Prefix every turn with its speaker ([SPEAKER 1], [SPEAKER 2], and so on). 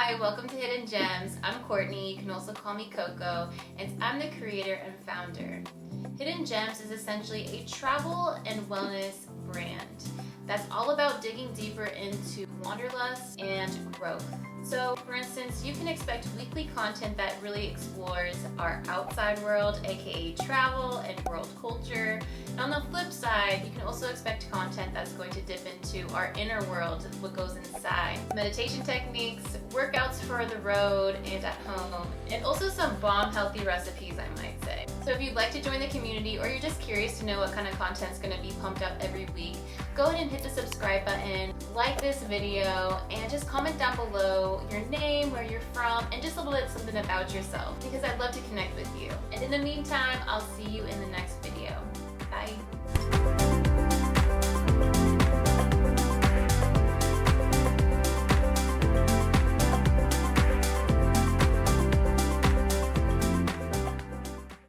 [SPEAKER 1] Hi, welcome to Hidden Gems. I'm Courtney, you can also call me Coco, and I'm the creator and founder. Hidden Gems is essentially a travel and wellness brand that's all about digging deeper into wanderlust and growth. So for instance, you can expect weekly content that really explores our outside world, aka travel and world culture. And on the flip side, you can also expect content that's going to dip into our inner world, what goes inside. Meditation techniques, workouts for the road and at home, and also some bomb healthy recipes, I might say. So if you'd like to join the community or you're just curious to know what kind of content is going to be pumped out every week, go ahead and hit the subscribe button, like this video, and just comment down below your name, where you're from, and just a little bit something about yourself, because I'd love to connect with you. And in the meantime, I'll see you in the next video. Bye.